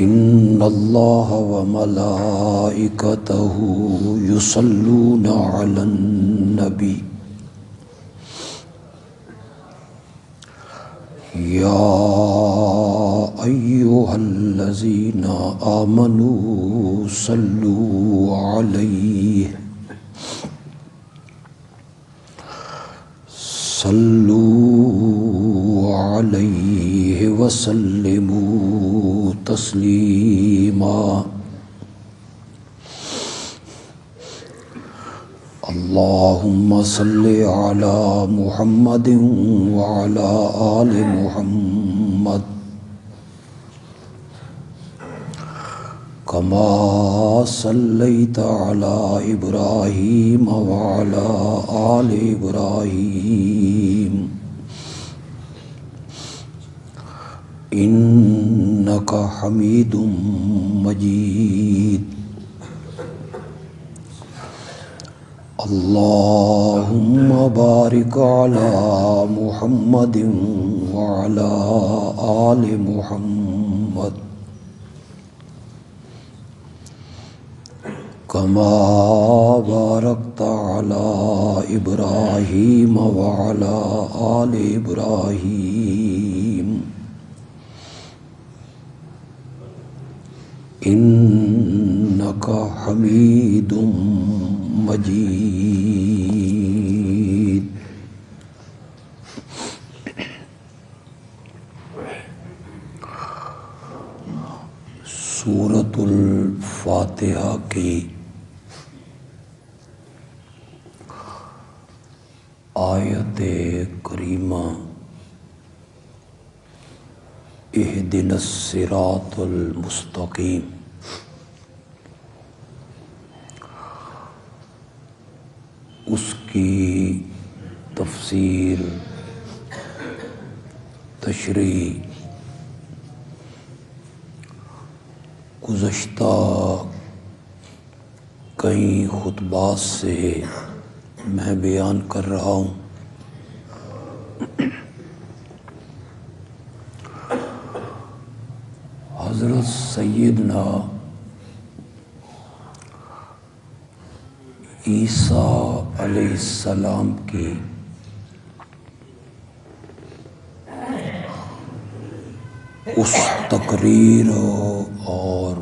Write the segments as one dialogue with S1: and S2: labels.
S1: ان اللہ وملائکتہ یصلون علی النبی یا ایھا الذین آمنوا صلوا علیہ وسلموا تسلیما اللہم صل علی محمد وعلی آل محمد کما صلیت علی ابراہیم وعلی آل ابراہیم انک حمید مجید اللہم بارک علی محمد وعلی آل محمد کما بارکت علی ابراہیم وعلی آل ابراہیم انک حمید مجید۔ سورۃ الفاتحہ کی آیت کریمہ اہدنا الصراط المستقیم اس کی تفسیر، تشریح گزشتہ کئی خطبات سے میں بیان کر رہا ہوں۔ حضرت سیدنا عیسیٰ علیہ السلام کی اس تقریر اور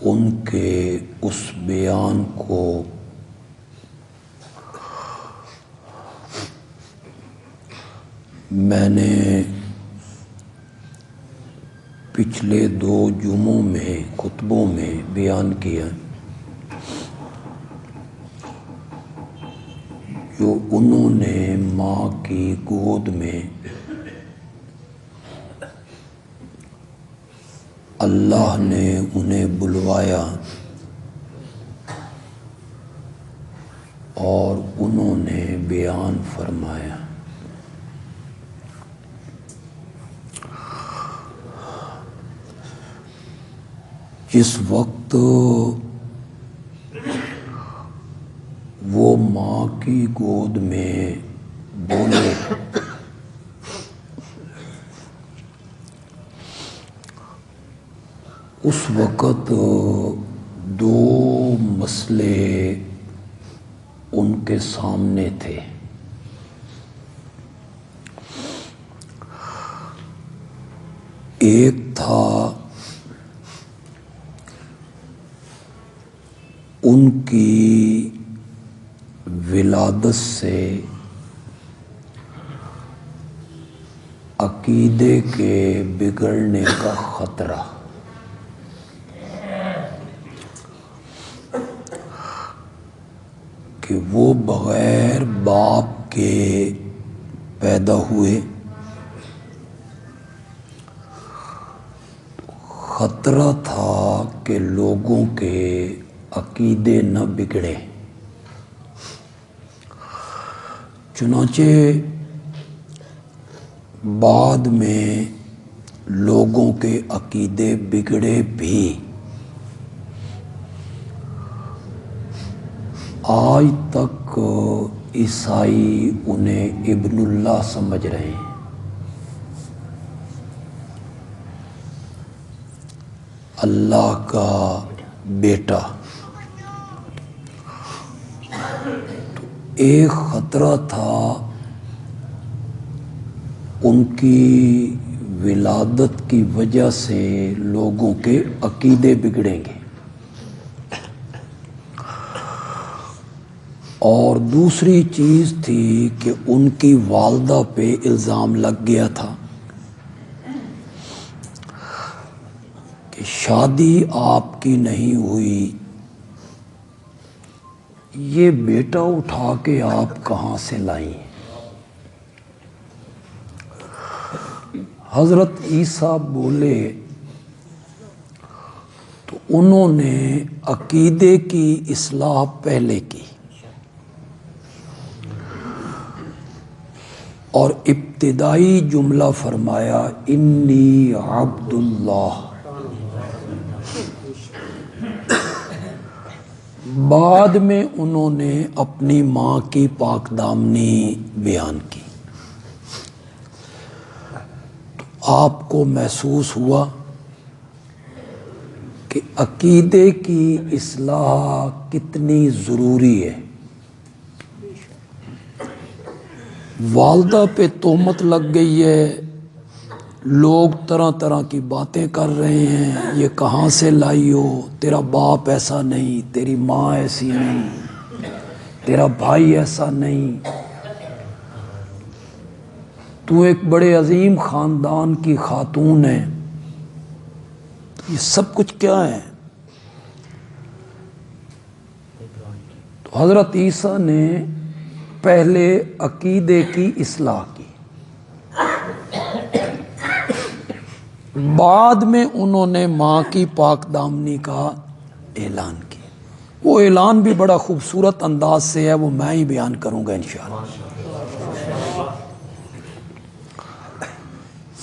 S1: ان کے اس بیان کو میں نے پچھلے 2 جمعوں میں خطبوں میں بیان کیا، جو انہوں نے ماں کی گود میں اللہ نے انہیں بلوایا اور انہوں نے بیان فرمایا۔ جس وقت وہ ماں کی گود میں بولے اس وقت 2 مسئلے ان کے سامنے تھے۔ ایک تھا ان کی ولادت سے عقیدے کے بگڑنے کا خطرہ، کہ وہ بغیر باپ کے پیدا ہوئے، خطرہ تھا کہ لوگوں کے عقیدے نہ بگڑے۔ چنانچہ بعد میں لوگوں کے عقیدے بگڑے بھی، آج تک عیسائی انہیں ابن اللہ سمجھ رہے ہیں۔ اللہ کا بیٹا، تو ایک خطرہ تھا ان کی ولادت کی وجہ سے لوگوں کے عقیدے بگڑیں گے، اور دوسری چیز تھی کہ ان کی والدہ پہ الزام لگ گیا تھا کہ شادی آپ کی نہیں ہوئی، یہ بیٹا اٹھا کے آپ کہاں سے لائیں؟ حضرت عیسیٰ بولے تو انہوں نے عقیدے کی اصلاح پہلے کی، اور ابتدائی جملہ فرمایا انی عبد اللہ، بعد میں انہوں نے اپنی ماں کی پاک دامنی بیان کی۔ تو آپ کو محسوس ہوا کہ عقیدے کی اصلاح کتنی ضروری ہے۔ والدہ پہ تہمت لگ گئی ہے، لوگ طرح طرح کی باتیں کر رہے ہیں، یہ کہاں سے لائی ہو، تیرا باپ ایسا نہیں، تیری ماں ایسی نہیں، تیرا بھائی ایسا نہیں، تو ایک بڑے عظیم خاندان کی خاتون ہے، یہ سب کچھ کیا ہے؟ تو حضرت عیسیٰ نے پہلے عقیدے کی اصلاح کی، بعد میں انہوں نے ماں کی پاک دامنی کا اعلان کیا۔ وہ اعلان بھی بڑا خوبصورت انداز سے ہے، وہ میں ہی بیان کروں گا انشاءاللہ۔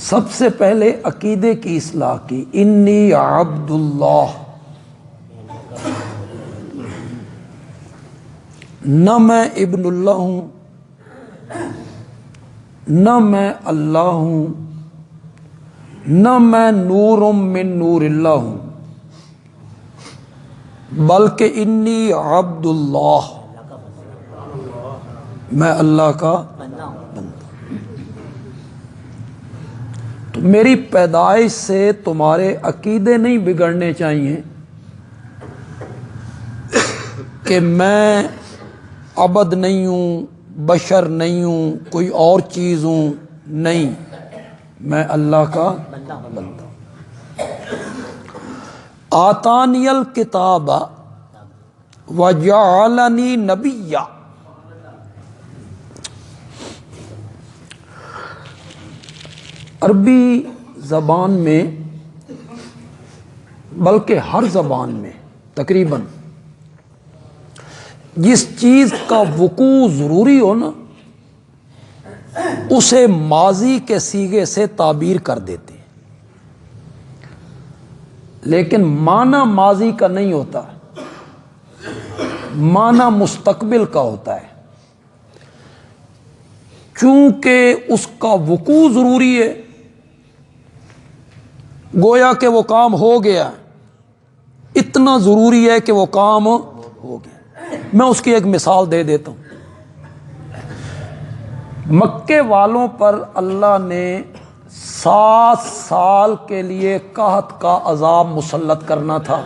S1: سب سے پہلے عقیدے کی اصلاح کی، انی عبد اللہ، نہ میں ابن اللہ ہوں، نہ میں اللہ ہوں، نہ میں نور من نور اللہ ہوں، بلکہ انی عبد اللہ، میں اللہ کا بندہ ہوں۔ تو میری پیدائش سے تمہارے عقیدے نہیں بگڑنے چاہیے کہ میں عبد نہیں ہوں، بشر نہیں ہوں، کوئی اور چیز ہوں، نہیں، میں اللہ کا بندہ ہوں۔ آتانی الکتاب وجعلنی نبیا، عربی زبان میں بلکہ ہر زبان میں تقریباً جس چیز کا وقوع ضروری ہو نا اسے ماضی کے صیغے سے تعبیر کر دیتے ہیں، لیکن معنی ماضی کا نہیں ہوتا، معنی مستقبل کا ہوتا ہے، چونکہ اس کا وقوع ضروری ہے، گویا کہ وہ کام ہو گیا، اتنا ضروری ہے کہ وہ کام ہو گیا۔ میں اس کی ایک مثال دے دیتا ہوں۔ مکے والوں پر اللہ نے 7 سال کے لیے قحط کا عذاب مسلط کرنا تھا۔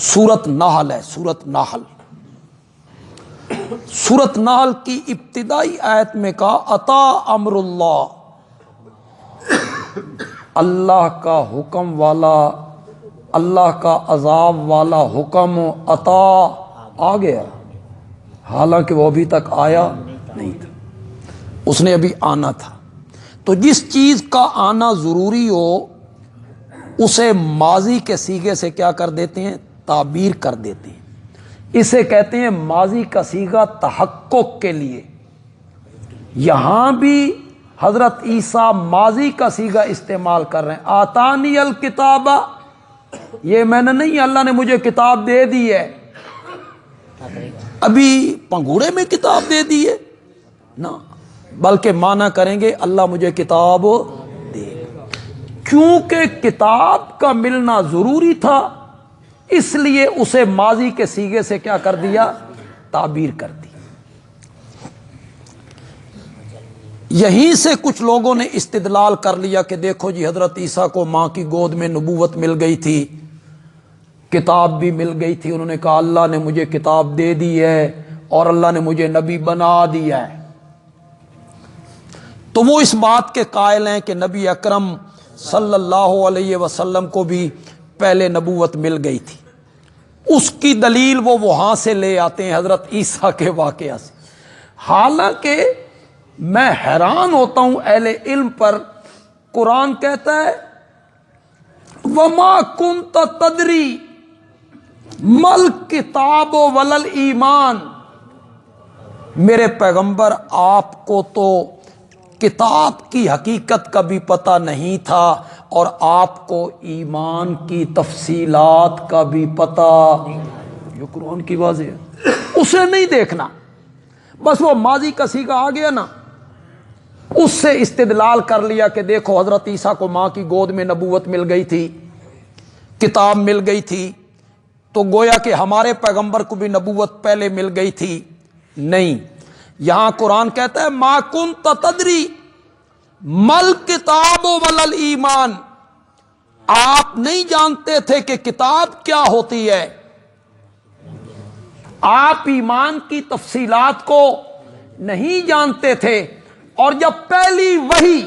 S1: سورۃ نحل ہے، سورۃ نحل، سورۃ نحل کی ابتدائی آیت میں کہا اتا امر اللہ، اللہ کا حکم والا، اللہ کا عذاب والا حکم عطا آ گیا، حالانکہ وہ ابھی تک آیا نہیں تھا، اس نے ابھی آنا تھا۔ تو جس چیز کا آنا ضروری ہو اسے ماضی کے صیغے سے کیا کر دیتے ہیں؟ تعبیر کر دیتے ہیں۔ اسے کہتے ہیں ماضی کا صیغہ تحقق کے لیے۔ یہاں بھی حضرت عیسیٰ ماضی کا صیغہ استعمال کر رہے ہیں، آتانی الکتاب، یہ میں نے نہیں، اللہ نے مجھے کتاب دے دی ہے، ابھی پنگوڑے میں کتاب دے دی ہے نہ، بلکہ معنی کریں گے اللہ مجھے کتاب دے۔ چونکہ کتاب کا ملنا ضروری تھا اس لیے اسے ماضی کے صیغے سے کیا کر دیا؟ تعبیر کر دی۔ یہیں سے کچھ لوگوں نے استدلال کر لیا کہ دیکھو جی حضرت عیسیٰ کو ماں کی گود میں نبوت مل گئی تھی، کتاب بھی مل گئی تھی، انہوں نے کہا اللہ نے مجھے کتاب دے دی ہے اور اللہ نے مجھے نبی بنا دیا ہے۔ تو وہ اس بات کے قائل ہیں کہ نبی اکرم صلی اللہ علیہ وسلم کو بھی پہلے نبوت مل گئی تھی۔ اس کی دلیل وہ وہاں سے لے آتے ہیں حضرت عیسیٰ کے واقعہ سے۔ حالانکہ میں حیران ہوتا ہوں اہل علم پر، قرآن کہتا ہے وَمَا كُنْتَ تَدْرِي مَلْ کتاب وَلَا ایمان، میرے پیغمبر آپ کو تو کتاب کی حقیقت کا بھی پتہ نہیں تھا اور آپ کو ایمان کی تفصیلات کا بھی پتہ، یہ قرآن کی واضح ہے، اسے نہیں دیکھنا، بس وہ ماضی کا صیغہ آ گیا نا، اس سے استدلال کر لیا کہ دیکھو حضرت عیسیٰ کو ماں کی گود میں نبوت مل گئی تھی، کتاب مل گئی تھی، تو گویا کہ ہمارے پیغمبر کو بھی نبوت پہلے مل گئی تھی۔ نہیں، یہاں قرآن کہتا ہے ما کنت تدری مل کتاب ولا ایمان، آپ نہیں جانتے تھے کہ کتاب کیا ہوتی ہے، آپ ایمان کی تفصیلات کو نہیں جانتے تھے۔ اور جب پہلی وحی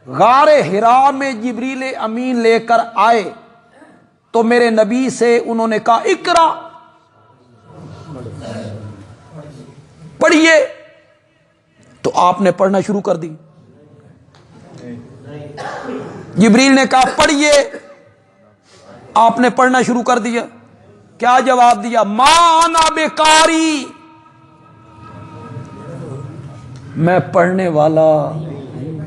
S1: غار حرا میں جبریل امین لے کر آئے تو میرے نبی سے انہوں نے کہا اقرا، پڑھیے، تو آپ نے پڑھنا شروع کر دی۔ جبریل نے کہا پڑھیے، آپ نے پڑھنا شروع کر دیا۔ کیا جواب دیا؟ ما انا بقاری، میں پڑھنے والا نہیں،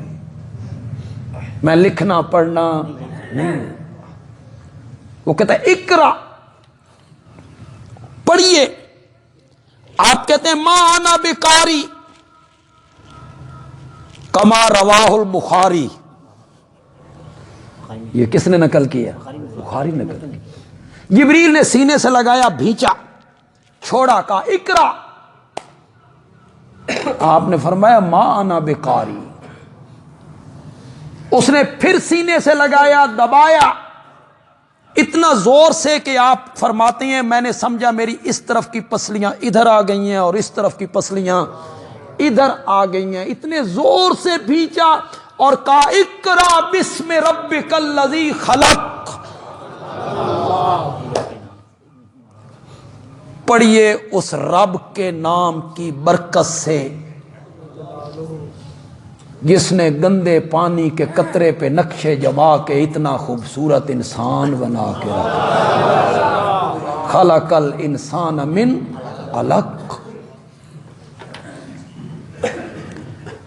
S1: میں لکھنا پڑھنا نہیں۔ وہ کہتا ہے اقرا، پڑھیے، آپ کہتے ہیں ما انا بقاری کما رواہ البخاری، یہ کس نے نقل کیا؟ بخاری نے نقل کیا۔ جبریل نے سینے سے لگایا، بھینچا، چھوڑا، کہا اقرا، آپ نے فرمایا ما انا بقاری، اس نے پھر سینے سے لگایا، دبایا اتنا زور سے کہ آپ فرماتے ہیں میں نے سمجھا میری اس طرف کی پسلیاں ادھر آ گئی ہیں اور اس طرف کی پسلیاں ادھر آ گئی ہیں، اتنے زور سے بھینچا اور کہا اقرا بسم ربک الذی خلق، پڑھیے اس رب کے نام کی برکت سے جس نے گندے پانی کے قطرے پہ نقشے جما کے اتنا خوبصورت انسان بنا کے رکھا، خلق الانسان من علق۔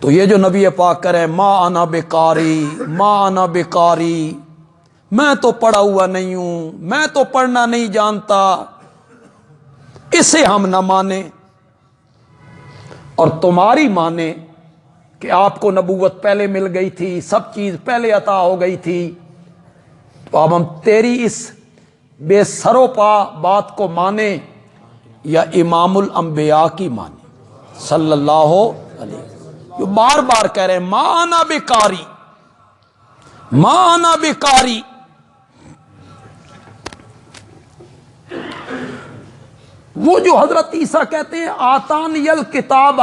S1: تو یہ جو نبی پاک کرے ما انا بقاری، ما انا بقاری، میں تو پڑھا ہوا نہیں ہوں، میں تو پڑھنا نہیں جانتا، اسے ہم نہ مانیں اور تمہاری مانیں کہ آپ کو نبوت پہلے مل گئی تھی، سب چیز پہلے عطا ہو گئی تھی، تو اب ہم تیری اس بے سرو پا بات کو مانیں یا امام الانبیاء کی مانیں صلی اللہ علیہ وسلم۔ جو بار بار کہہ رہے ہیں ما انا بقاری، ما انا بقاری۔ وہ جو حضرت عیسیٰ کہتے ہیں آتانی الکتاب،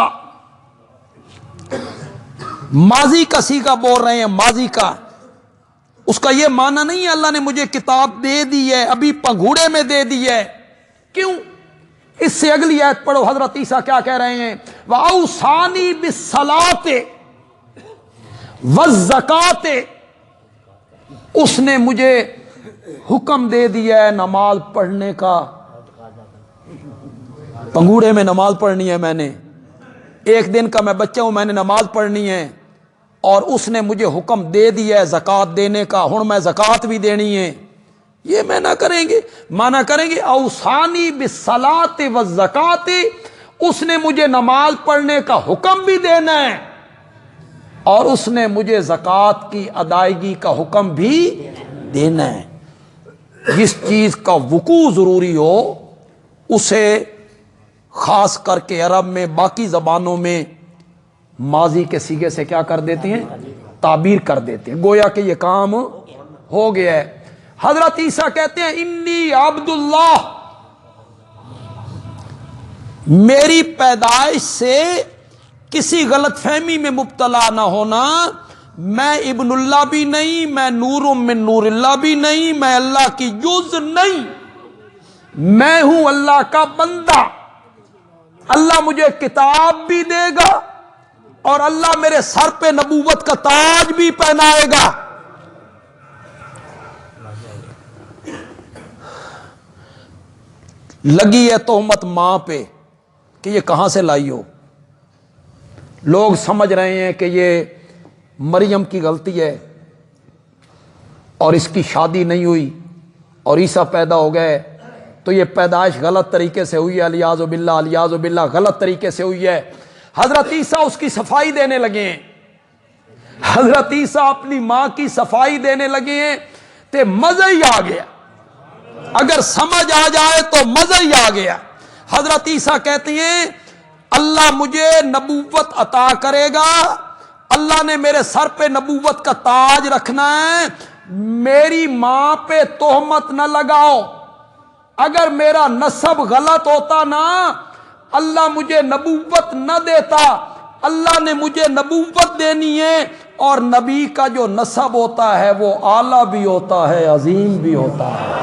S1: ماضی کا صیغہ بول رہے ہیں، ماضی کا، اس کا یہ معنی نہیں ہے اللہ نے مجھے کتاب دے دی ہے، ابھی پنگھوڑے میں دے دی ہے۔ کیوں؟ اس سے اگلی آیت پڑھو، حضرت عیسیٰ کیا کہہ رہے ہیں وَأَوْصَانِي بِالصَّلَاةِ وَالزَّكَاةِ، اس نے مجھے حکم دے دیا ہے نماز پڑھنے کا، پنگوڑے میں نماز پڑھنی ہے، میں نے ایک دن کا میں بچہ ہوں، میں نے نماز پڑھنی ہے، اور اس نے مجھے حکم دے دیا ہے زکوٰۃ دینے کا، ہن میں زکوٰۃ بھی دینی ہے۔ یہ میں نہ کریں گے، مانا کریں گے اوصانی بالصلاۃ والزکاۃ، اس نے مجھے نماز پڑھنے کا حکم بھی دینا ہے اور اس نے مجھے زکوٰۃ کی ادائیگی کا حکم بھی دینا ہے۔ جس چیز کا وقوع ضروری ہو اسے خاص کر کے عرب میں، باقی زبانوں میں ماضی کے صیغے سے کیا کر دیتے ہیں؟ تعبیر کر دیتے ہیں، گویا کہ یہ کام ہو گیا ہے۔ حضرت عیسیٰ کہتے ہیں انی عبداللہ، میری پیدائش سے کسی غلط فہمی میں مبتلا نہ ہونا، میں ابن اللہ بھی نہیں، میں نور من نور اللہ بھی نہیں، میں اللہ کی جز نہیں، میں ہوں اللہ کا بندہ۔ اللہ مجھے کتاب بھی دے گا اور اللہ میرے سر پہ نبوت کا تاج بھی پہنائے گا۔ لگی ہے تہمت ماں پہ کہ یہ کہاں سے لائی ہو۔ لوگ سمجھ رہے ہیں کہ یہ مریم کی غلطی ہے اور اس کی شادی نہیں ہوئی اور عیسیٰ پیدا ہو گئے، تو یہ پیدائش غلط طریقے سے ہوئی ہے، الیاذ باللہ الیاذ باللہ، غلط طریقے سے ہوئی ہے۔ حضرت عیسیٰ اس کی صفائی دینے لگے ہیں، حضرت عیسیٰ اپنی ماں کی صفائی دینے لگے ہیں، تے مزہ ہی آ گیا۔ اگر سمجھ آ جائے تو مزہ ہی آ گیا۔ حضرت عیسیٰ کہتے ہیں اللہ مجھے نبوت عطا کرے گا، اللہ نے میرے سر پہ نبوت کا تاج رکھنا ہے، میری ماں پہ تہمت نہ لگاؤ۔ اگر میرا نسب غلط ہوتا نا، اللہ مجھے نبوت نہ دیتا، اللہ نے مجھے نبوت دینی ہے، اور نبی کا جو نسب ہوتا ہے وہ اعلیٰ بھی ہوتا ہے، عظیم بھی ہوتا ہے۔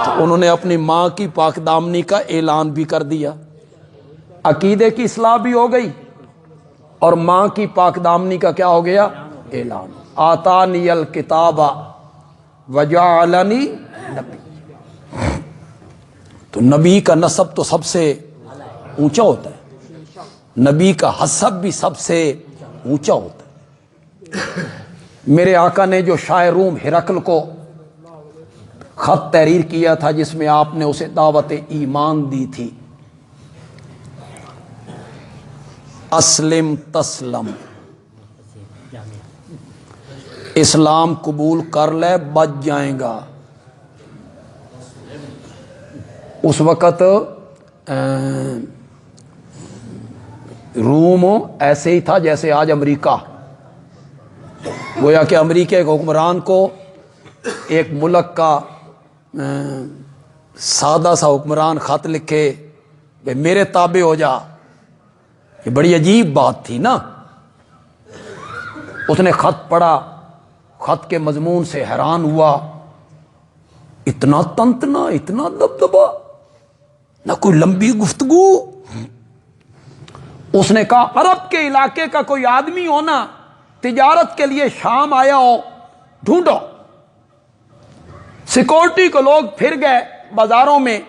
S1: تو انہوں نے اپنی ماں کی پاک دامنی کا اعلان بھی کر دیا، عقیدے کی اصلاح بھی ہو گئی اور ماں کی پاک دامنی کا کیا ہو گیا؟ اعلان۔ آتانی الکتاب وجعلنی نبی، تو نبی کا نسب تو سب سے اونچا ہوتا ہے، نبی کا حسب بھی سب سے اونچا ہوتا ہے۔ میرے آقا نے جو شاہ روم ہرقل کو خط تحریر کیا تھا جس میں آپ نے اسے دعوت ایمان دی تھی، اسلم تسلم، اسلام قبول کر لے بچ جائیں گا۔ اس وقت روم ایسے ہی تھا جیسے آج امریکہ، گویا کہ امریکہ کے حکمران کو ایک ملک کا سادہ سا حکمران خط لکھے کہ میرے تابع ہو جا، یہ بڑی عجیب بات تھی نا۔ اس نے خط پڑھا، خط کے مضمون سے حیران ہوا، اتنا تنتنا، اتنا دبدبا، نہ کوئی لمبی گفتگو۔ اس نے کہا عرب کے علاقے کا کوئی آدمی ہونا تجارت کے لیے شام آیا ہو، ڈھونڈو۔ سیکورٹی کو لوگ پھر گئے بازاروں میں،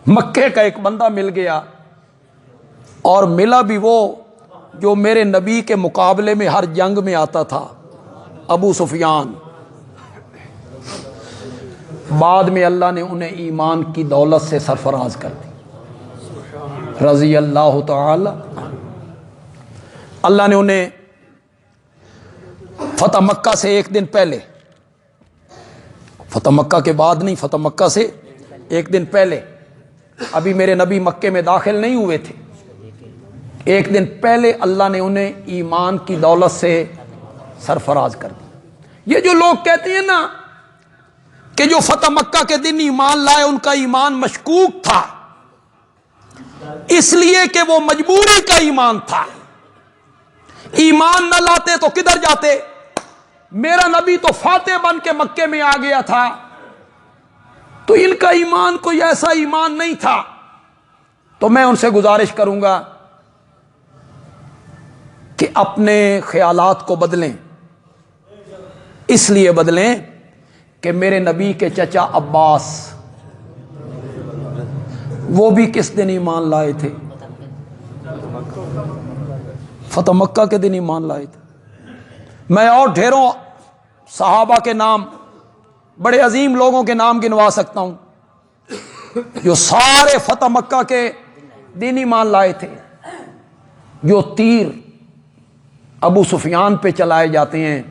S1: مکے کا ایک بندہ مل گیا، اور ملا بھی وہ جو میرے نبی کے مقابلے میں ہر جنگ میں آتا تھا، ابو سفیان۔ بعد میں اللہ نے انہیں ایمان کی دولت سے سرفراز کر دی، رضی اللہ تعالی۔ اللہ نے انہیں فتح مکہ سے ایک دن پہلے، فتح مکہ کے بعد نہیں، فتح مکہ سے ایک دن پہلے، ابھی میرے نبی مکے میں داخل نہیں ہوئے تھے، ایک دن پہلے اللہ نے انہیں ایمان کی دولت سے سرفراز کر دی۔ یہ جو لوگ کہتے ہیں نا کہ جو فتح مکہ کے دن ایمان لائے ان کا ایمان مشکوک تھا، اس لیے کہ وہ مجبوری کا ایمان تھا، ایمان نہ لاتے تو کدھر جاتے؟ میرا نبی تو فاتح بن کے مکے میں آ گیا تھا، تو ان کا ایمان کوئی ایسا ایمان نہیں تھا۔ تو میں ان سے گزارش کروں گا کہ اپنے خیالات کو بدلیں، اس لیے بدلیں کہ میرے نبی کے چچا عباس وہ بھی کس دن ایمان لائے تھے؟ فتح مکہ کے دن ایمان لائے تھے۔ میں اور ڈھیروں صحابہ کے نام، بڑے عظیم لوگوں کے نام گنوا سکتا ہوں جو سارے فتح مکہ کے دن ایمان لائے تھے، جو تیر ابو سفیان پہ چلائے جاتے ہیں،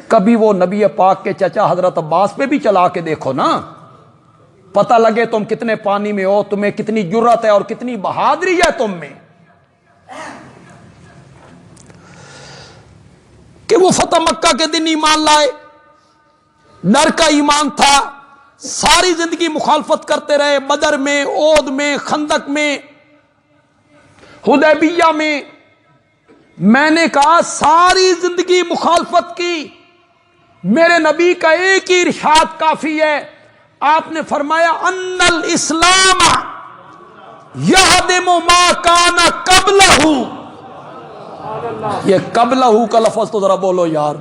S1: کبھی وہ نبی پاک کے چچا حضرت عباس پہ بھی چلا کے دیکھو نا، پتہ لگے تم کتنے پانی میں ہو، تمہیں کتنی جرت ہے اور کتنی بہادری ہے تم میں، کہ وہ فتح مکہ کے دن ایمان لائے، ڈر کا ایمان تھا، ساری زندگی مخالفت کرتے رہے، بدر میں، احد میں، خندق میں، حدیبیہ میں نے کہا ساری زندگی مخالفت کی، میرے نبی کا ایک ہی ارشاد کافی ہے، آپ نے فرمایا ان الاسلام یہدم ما کان قبلہ، یہ قبلہ کا لفظ تو ذرا بولو یار،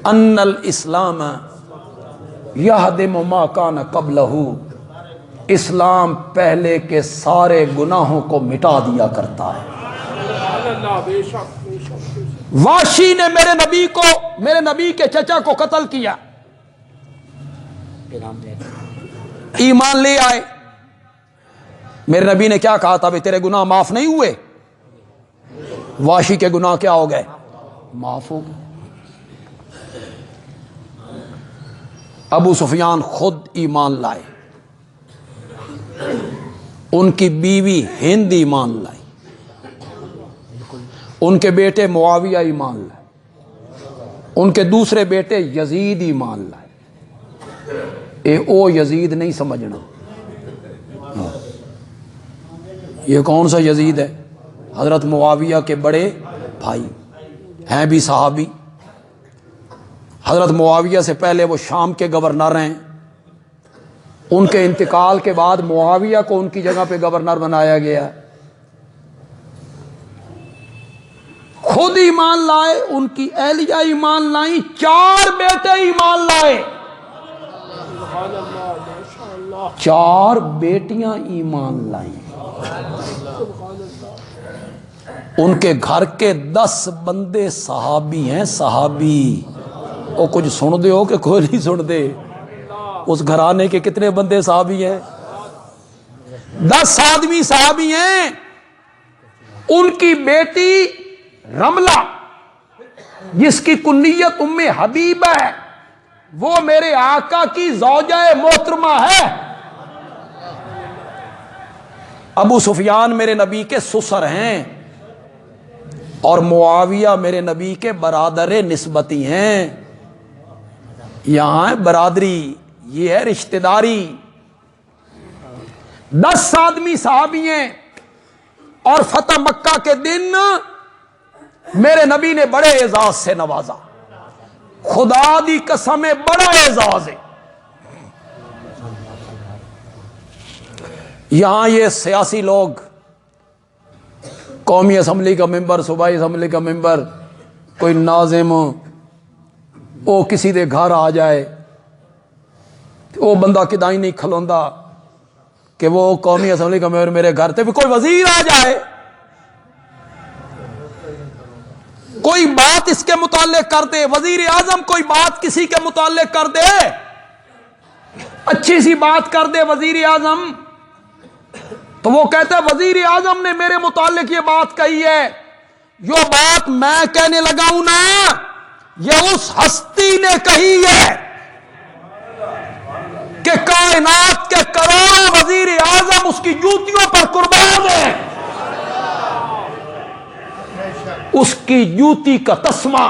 S1: ان الاسلام یہدم ما کان قبلہ، اسلام پہلے کے سارے گناہوں کو مٹا دیا کرتا ہے۔ واشی نے میرے نبی کے چچا کو قتل کیا، ایمان لے آئے، میرے نبی نے کیا کہا تھا؟ بھائی تیرے گناہ معاف نہیں ہوئے؟ واشی کے گناہ کیا ہو گئے؟ معاف ہو گئے۔ ابو سفیان خود ایمان لائے، ان کی بیوی ہند ایمان لائی، ان کے بیٹے معاویہ ایمان لائے، ان کے دوسرے بیٹے یزید ایمان لائے۔ او یزید نہیں سمجھنا، یہ کون سا یزید ہے؟ حضرت معاویہ کے بڑے بھائی ہیں، بھی صحابی، حضرت معاویہ سے پہلے وہ شام کے گورنر ہیں، ان کے انتقال کے بعد معاویہ کو ان کی جگہ پہ گورنر بنایا گیا، خود ایمان لائے، ان کی اہلیہ ایمان لائیں، 4 بیٹے ایمان لائے، 4 بیٹیاں ایمان لائیں، ان کے گھر کے 10 بندے صحابی ہیں، صحابی۔ وہ کچھ سن دے ہو کہ کوئی نہیں سن دے؟ اس گھرانے کے کتنے بندے صحابی ہیں؟ 10 آدمی صحابی ہیں۔ ان کی بیٹی رملہ، جس کی کنیت ام حبیبہ ہے، وہ میرے آقا کی زوجہ محترمہ ہے۔ ابو سفیان میرے نبی کے سسر ہیں، اور معاویہ میرے نبی کے برادر نسبتی ہیں۔ یہاں ہے برادری، یہ ہے رشتہ داری۔ 10 آدمی صحابی ہیں، اور فتح مکہ کے دن میرے نبی نے بڑے اعزاز سے نوازا، خدا دی قسم بڑا اعزاز ہے۔ یہاں یہ سیاسی لوگ، قومی اسمبلی کا ممبر، صوبائی اسمبلی کا ممبر، کوئی ناظم، وہ کسی دے گھر آ جائے، وہ بندہ کدائی نہیں کھلوندا کہ وہ قومی اسمبلی کا ممبر میرے گھر تے، بھی کوئی وزیر آ جائے، کوئی بات اس کے متعلق کر دے، وزیر اعظم کوئی بات کسی کے متعلق کر دے، اچھی سی بات کر دے وزیر اعظم، تو وہ کہتا ہے وزیر اعظم نے میرے متعلق یہ بات کہی ہے، جو بات میں کہنے لگا ہوں نا، یہ اس ہستی نے کہی ہے کہ کائنات کے کروڑوں وزیر اعظم اس کی جوتیوں پر قربان ہیں، اس کی جوتی کا تسمہ،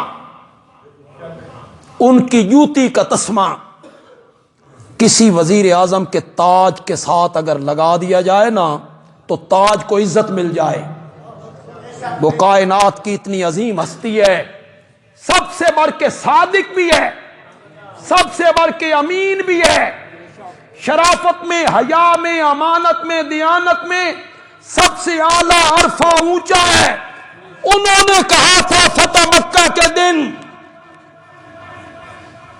S1: ان کی جوتی کا تسمہ کسی وزیر اعظم کے تاج کے ساتھ اگر لگا دیا جائے نا، تو تاج کو عزت مل جائے۔ وہ کائنات کی اتنی عظیم ہستی ہے، سب سے بڑھ کے صادق بھی ہے، سب سے بڑھ کے امین بھی ہے، شرافت میں، حیا میں، امانت میں، دیانت میں سب سے اعلیٰ عرفہ اونچا ہے۔ انہوں نے کہا تھا فتح مکہ کے دن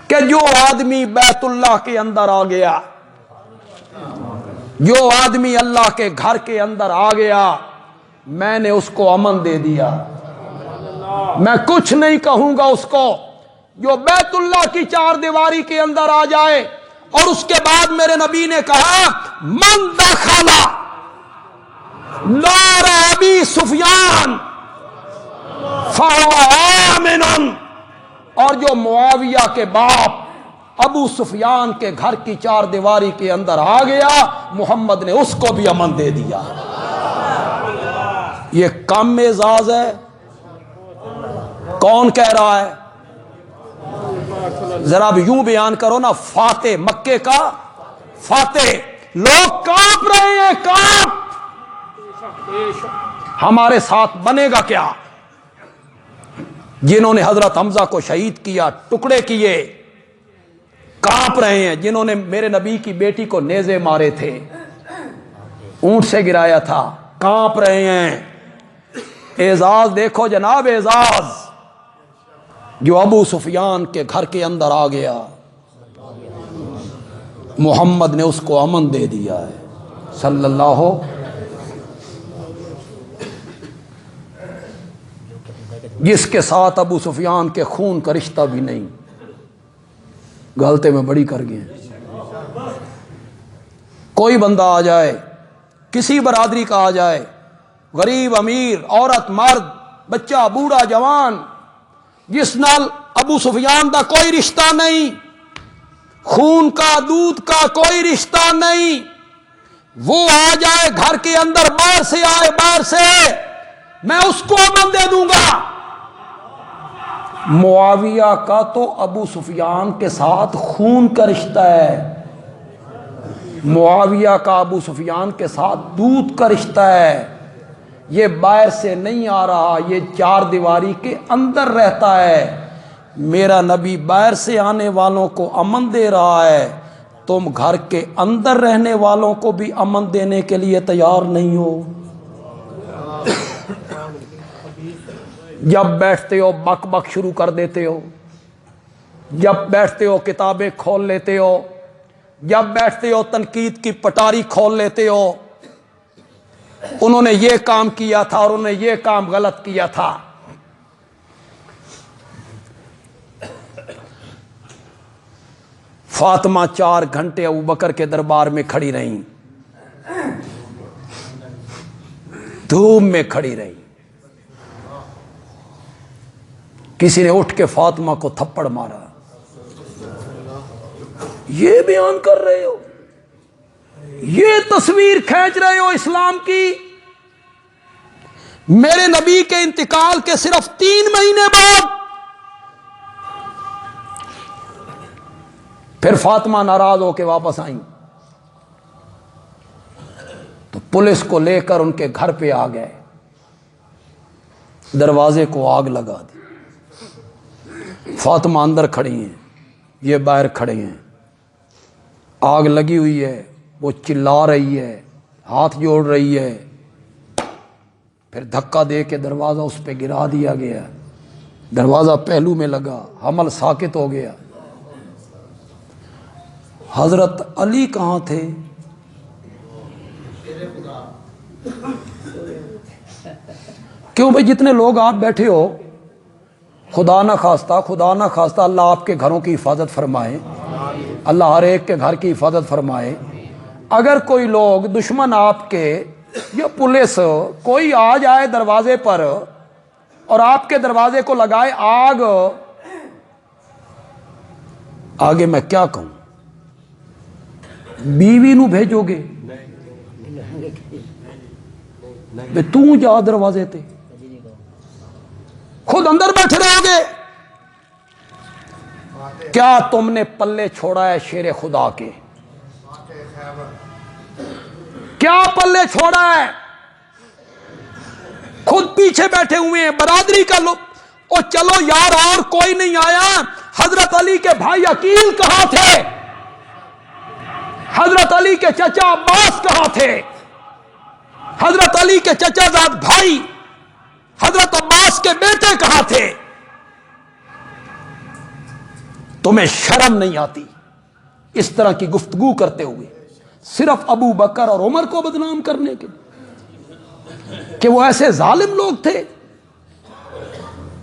S1: کہ جو آدمی بیت اللہ کے اندر آ گیا، جو آدمی اللہ کے گھر کے اندر آ گیا، میں نے اس کو امن دے دیا، میں کچھ نہیں کہوں گا اس کو۔ جو بیت اللہ کی 4 دیواری کے اندر آ جائے، اور اس کے بعد میرے نبی نے کہا من دخل دار ابی سفیان فَهُوَ آمِنٌ، اور جو معاویہ کے باپ ابو سفیان کے گھر کی چار دیواری کے اندر آ گیا، محمد نے اس کو بھی امن دے دیا۔ یہ کم اعزاز ہے؟ کون کہہ رہا ہے؟ ذرا اب یوں بیان کرو نا، فاتح مکے کا فاتح، لوگ کانپ رہے ہیں، کانپ، ہمارے ساتھ بنے گا کیا؟ جنہوں نے حضرت حمزہ کو شہید کیا، ٹکڑے کیے، کانپ رہے ہیں۔ جنہوں نے میرے نبی کی بیٹی کو نیزے مارے تھے، اونٹ سے گرایا تھا، کانپ رہے ہیں۔ اعزاز دیکھو جناب، اعزاز جو ابو سفیان کے گھر کے اندر آ گیا، محمد نے اس کو امن دے دیا ہے صلی اللہ۔ جس کے ساتھ ابو سفیان کے خون کا رشتہ بھی نہیں، غلطی میں بڑی کر گئے۔ کوئی بندہ آ جائے، کسی برادری کا آ جائے، غریب امیر، عورت مرد، بچہ بوڑھا جوان، جس نال ابو سفیان دا کوئی رشتہ نہیں، خون کا دودھ کا کوئی رشتہ نہیں، وہ آ جائے گھر کے اندر، باہر سے آئے، باہر سے، میں اس کو امن دے دوں گا۔ معاویہ کا تو ابو سفیان کے ساتھ خون کا رشتہ ہے، معاویہ کا ابو سفیان کے ساتھ دودھ کا رشتہ ہے۔ یہ باہر سے نہیں آ رہا، یہ چار دیواری کے اندر رہتا ہے۔ میرا نبی باہر سے آنے والوں کو امن دے رہا ہے، تم گھر کے اندر رہنے والوں کو بھی امن دینے کے لیے تیار نہیں ہو۔ جب بیٹھتے ہو بک بک شروع کر دیتے ہو، جب بیٹھتے ہو کتابیں کھول لیتے ہو، جب بیٹھتے ہو تنقید کی پٹاری کھول لیتے ہو، انہوں نے یہ کام کیا تھا اور انہوں نے یہ کام غلط کیا تھا۔ فاطمہ 4 گھنٹے ابوبکر کے دربار میں کھڑی رہیں، دھوپ میں کھڑی رہیں۔ کسی نے اٹھ کے فاطمہ کو تھپڑ مارا۔ یہ بیان کر رہے ہو، یہ تصویر کھینچ رہے ہو اسلام کی؟ میرے نبی کے انتقال کے صرف 3 مہینے بعد پھر فاطمہ ناراض ہو کے واپس آئیں، تو پولیس کو لے کر ان کے گھر پہ آ گئے، دروازے کو آگ لگا دی۔ فاطمہ اندر کھڑی ہیں، یہ باہر کھڑے ہیں، آگ لگی ہوئی ہے، وہ چلا رہی ہے، ہاتھ جوڑ رہی ہے، پھر دھکا دے کے دروازہ اس پہ گرا دیا گیا، دروازہ پہلو میں لگا، حمل ساکت ہو گیا۔ حضرت علی کہاں تھے؟ کیوں بھئی جتنے لوگ آپ بیٹھے ہو، خدا نہ خواستہ اللہ آپ کے گھروں کی حفاظت فرمائے، اللہ ہر ایک کے گھر کی حفاظت فرمائے۔ اگر کوئی لوگ دشمن آپ کے یا پولیس کوئی آ جائے دروازے پر اور آپ کے دروازے کو لگائے آگ، آگے میں کیا کہوں؟ بیوی نو بھیجو گے بے تو جا دروازے تے، خود اندر بیٹھے رہو گے؟ کیا تم نے پلے چھوڑا ہے شیر خدا کے؟ کیا پلے چھوڑا ہے؟ خود پیچھے بیٹھے ہوئے ہیں، برادری کا لوگ، او چلو یار اور کوئی نہیں آیا، حضرت علی کے بھائی عقیل کہاں تھے؟ حضرت علی کے چچا عباس کہاں تھے؟ حضرت علی کے چچا زاد بھائی حضرت عباس کے بیٹے کہاں تھے؟ تمہیں شرم نہیں آتی اس طرح کی گفتگو کرتے ہوئے، صرف ابو بکر اور عمر کو بدنام کرنے کے کہ وہ ایسے ظالم لوگ تھے؟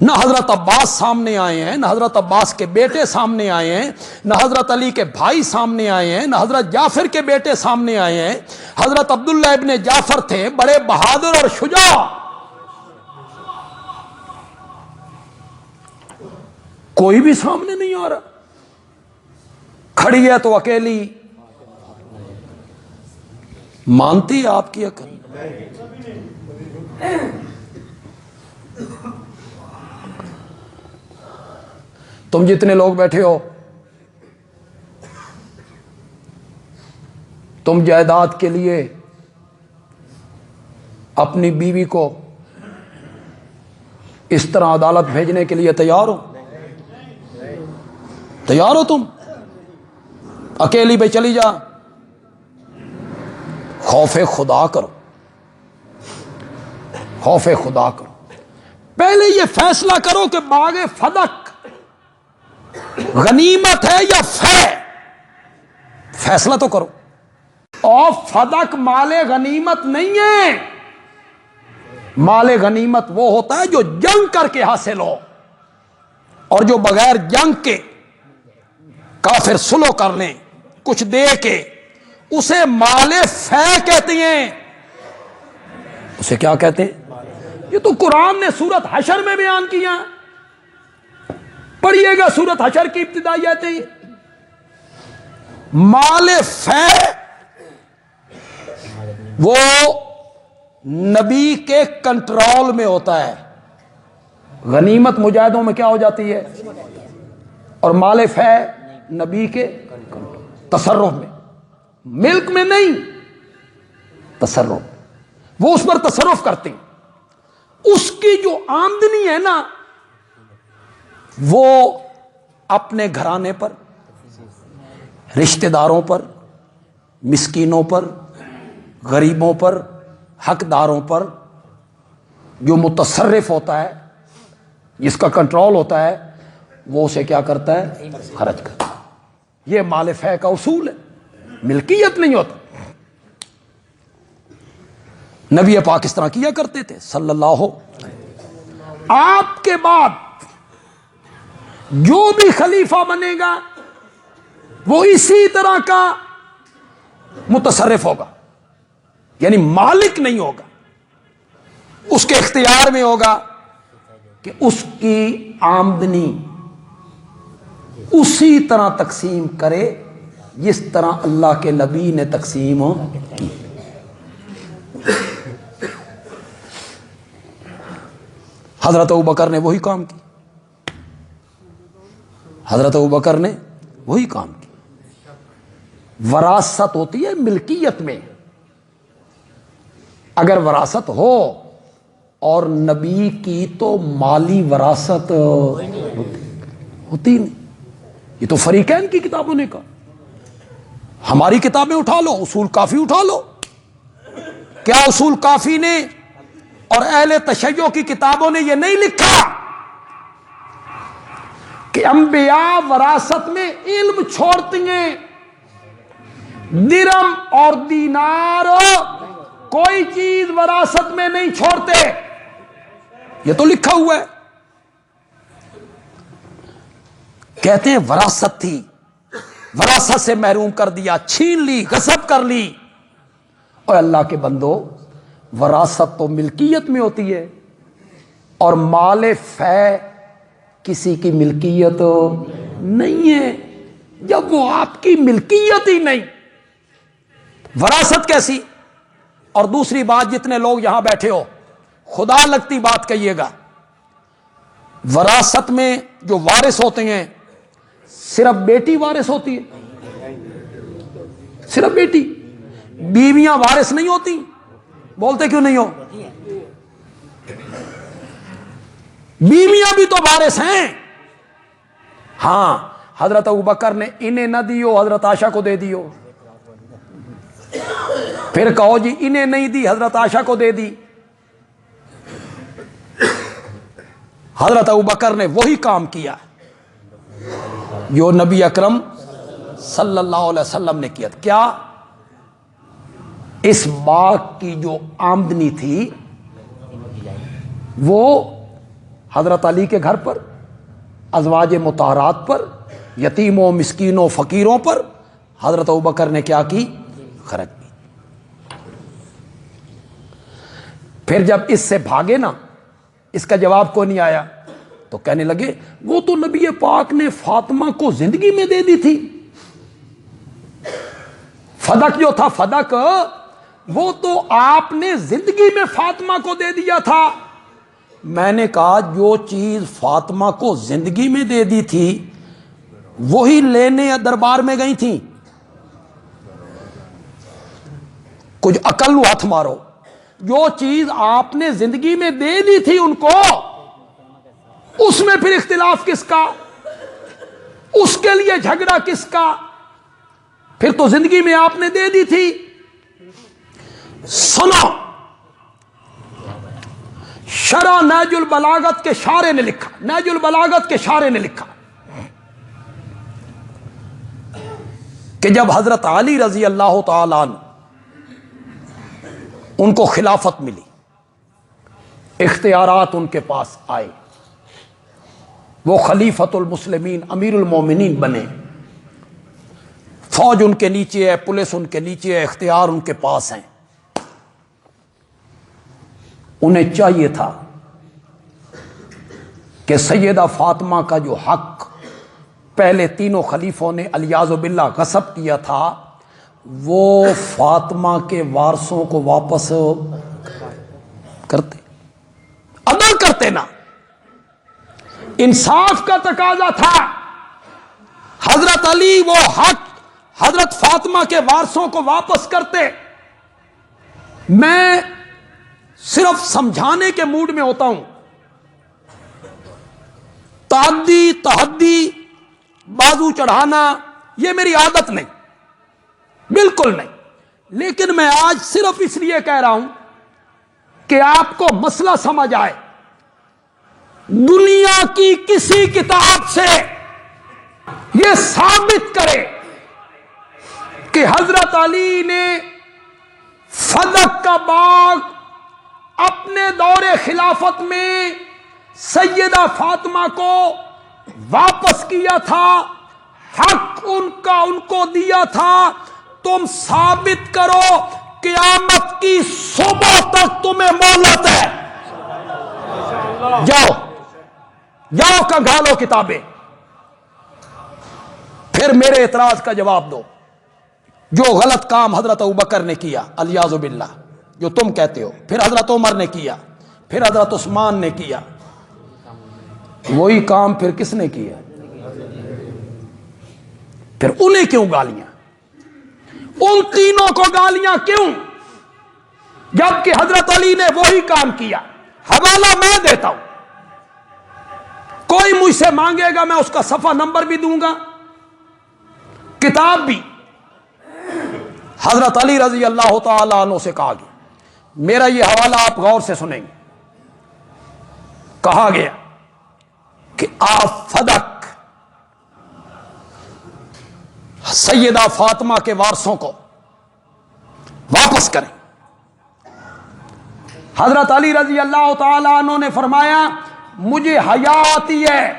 S1: نہ حضرت عباس سامنے آئے ہیں، نہ حضرت عباس کے بیٹے سامنے آئے ہیں، نہ حضرت علی کے بھائی سامنے آئے ہیں، نہ حضرت جعفر کے بیٹے سامنے آئے ہیں۔ حضرت عبداللہ ابن جعفر تھے بڑے بہادر اور شجاع، کوئی بھی سامنے نہیں آ رہا، کھڑی ہے تو اکیلی، مانتی ہے آپ کی عقل؟ تم جتنے لوگ بیٹھے ہو، تم جائیداد کے لیے اپنی بیوی کو اس طرح عدالت بھیجنے کے لیے تیار ہو؟ تیار ہو تم؟ اکیلی پہ چلی جا، خوف خدا کرو، خوف خدا کرو، پہلے یہ فیصلہ کرو کہ باغ فدق غنیمت ہے یا فے، فیصلہ تو کرو۔ اور فدق مال غنیمت نہیں ہے، مال غنیمت وہ ہوتا ہے جو جنگ کر کے حاصل ہو، اور جو بغیر جنگ کے کافر سلو کر لیں کچھ دے کے، اسے مال فے کہتے ہیں۔ اسے کیا کہتے ہیں؟ یہ تو قرآن نے سورت حشر میں بیان کیا، پڑھیے گا سورت حشر کی ابتدائی آیتیں۔ مال فے وہ نبی کے کنٹرول میں ہوتا ہے، غنیمت مجاہدوں میں کیا ہو جاتی ہے، اور مال فے نبی کے تصرف میں، ملک میں نہیں، تصرف، وہ اس پر تصرف کرتے ہیں۔ اس کی جو آمدنی ہے نا، وہ اپنے گھرانے پر، رشتہ داروں پر، مسکینوں پر، غریبوں پر، حقداروں پر جو متصرف ہوتا ہے، جس کا کنٹرول ہوتا ہے، وہ اسے کیا کرتا ہے؟ خرچ کرتا ہے۔ یہ مال فے کا اصول ہے، ملکیت نہیں ہوتا۔ نبی پاک اس طرح کیا کرتے تھے صلی اللہ علیہ وسلم۔ آپ کے بعد جو بھی خلیفہ بنے گا وہ اسی طرح کا متصرف ہوگا، یعنی مالک نہیں ہوگا، اس کے اختیار میں ہوگا کہ اس کی آمدنی اسی طرح تقسیم کرے جس طرح اللہ کے نبی نے تقسیم کی۔ حضرت ابوبکر نے وہی کام کی، حضرت ابوبکر نے وہی کام کی۔ وراثت ہوتی ہے ملکیت میں، اگر وراثت ہو، اور نبی کی تو مالی وراثت ہوتی نہیں۔ یہ تو فریقین کی کتابوں نے کہا، ہماری کتابیں اٹھا لو، اصول کافی اٹھا لو، کیا اصول کافی نے اور اہل تشیع کی کتابوں نے یہ نہیں لکھا کہ انبیاء وراثت میں علم چھوڑتی ہیں، درم اور دینار کوئی چیز وراثت میں نہیں چھوڑتے؟ یہ تو لکھا ہوا ہے۔ کہتے ہیں وراثت تھی، وراثت سے محروم کر دیا، چھین لی، غصب کر لی۔ اور اللہ کے بندو، وراثت تو ملکیت میں ہوتی ہے، اور مال فے کسی کی ملکیت نہیں ہے۔ جب وہ آپ کی ملکیت ہی نہیں، وراثت کیسی؟ اور دوسری بات، جتنے لوگ یہاں بیٹھے ہو، خدا لگتی بات کہیے گا، وراثت میں جو وارث ہوتے ہیں صرف بیٹی وارث ہوتی ہے، صرف بیٹی، بیویاں وارث نہیں ہوتی؟ بولتے کیوں نہیں ہو؟ بیویاں بھی تو وارث ہیں۔ ہاں، حضرت ابوبکر نے انہیں نہ دیو، حضرت عائشہ کو دے دیو، پھر کہو جی انہیں نہیں دی، حضرت عائشہ کو دے دی۔ حضرت ابوبکر نے وہی کام کیا جو نبی اکرم صلی اللہ علیہ وسلم نے کیا۔ کیا؟ اس باغ کی جو آمدنی تھی وہ حضرت علی کے گھر پر، ازواج مطہرات پر، یتیموں، مسکینوں، فقیروں پر حضرت ابوبکر نے کیا کی؟ خرچ کی۔ پھر جب اس سے بھاگے نا، اس کا جواب کو نہیں آیا، تو کہنے لگے وہ تو نبی پاک نے فاطمہ کو زندگی میں دے دی تھی، فدق جو تھا فدق وہ تو آپ نے زندگی میں فاطمہ کو دے دیا تھا۔ میں نے کہا جو چیز فاطمہ کو زندگی میں دے دی تھی وہی لینے دربار میں گئی تھی؟ کچھ عقل ہاتھ مارو، جو چیز آپ نے زندگی میں دے دی تھی ان کو، اس میں پھر اختلاف کس کا؟ اس کے لیے جھگڑا کس کا؟ پھر تو زندگی میں آپ نے دے دی تھی۔ سنو، شرح نہج البلاغت کے شارح نے لکھا، نہج البلاغت کے شارح نے لکھا کہ جب حضرت علی رضی اللہ تعالی عنہ ان کو خلافت ملی، اختیارات ان کے پاس آئے، وہ خلیفۃ المسلمین امیر المومنین بنے، فوج ان کے نیچے ہے، پولیس ان کے نیچے ہے، اختیار ان کے پاس ہیں، انہیں چاہیے تھا کہ سیدہ فاطمہ کا جو حق پہلے تینوں خلیفوں نے الیاذ باللہ غصب کیا تھا وہ فاطمہ کے وارثوں کو واپس کرتے، ادا کرتے نا۔ انصاف کا تقاضا تھا، حضرت علی وہ حق حضرت فاطمہ کے وارثوں کو واپس کرتے۔ میں صرف سمجھانے کے موڈ میں ہوتا ہوں، تعدی تحدی بازو چڑھانا یہ میری عادت نہیں، بالکل نہیں، لیکن میں آج صرف اس لیے کہہ رہا ہوں کہ آپ کو مسئلہ سمجھ آئے۔ دنیا کی کسی کتاب سے یہ ثابت کرے کہ حضرت علی نے فدق کا باغ اپنے دور خلافت میں سیدہ فاطمہ کو واپس کیا تھا، حق ان کا ان کو دیا تھا، تم ثابت کرو، قیامت کی صبح تک تمہیں مہلت ہے، جاؤ جاؤ کنگھالو کتابیں، پھر میرے اعتراض کا جواب دو۔ جو غلط کام حضرت ابوبکر نے کیا الیاذ باللہ جو تم کہتے ہو، پھر حضرت عمر نے کیا، پھر حضرت عثمان نے کیا، وہی کام پھر کس نے کیا؟ پھر انہیں کیوں گالیاں؟ ان تینوں کو گالیاں کیوں جبکہ حضرت علی نے وہی کام کیا؟ حوالہ میں دیتا ہوں، کوئی مجھ سے مانگے گا میں اس کا صفحہ نمبر بھی دوں گا، کتاب بھی۔ حضرت علی رضی اللہ تعالی عنہ سے کہا گیا، میرا یہ حوالہ آپ غور سے سنیں گے، کہا گیا کہ آپ فدق سیدہ فاطمہ کے وارثوں کو واپس کریں۔ حضرت علی رضی اللہ تعالی عنہ نے فرمایا مجھے حیا آتی ہے،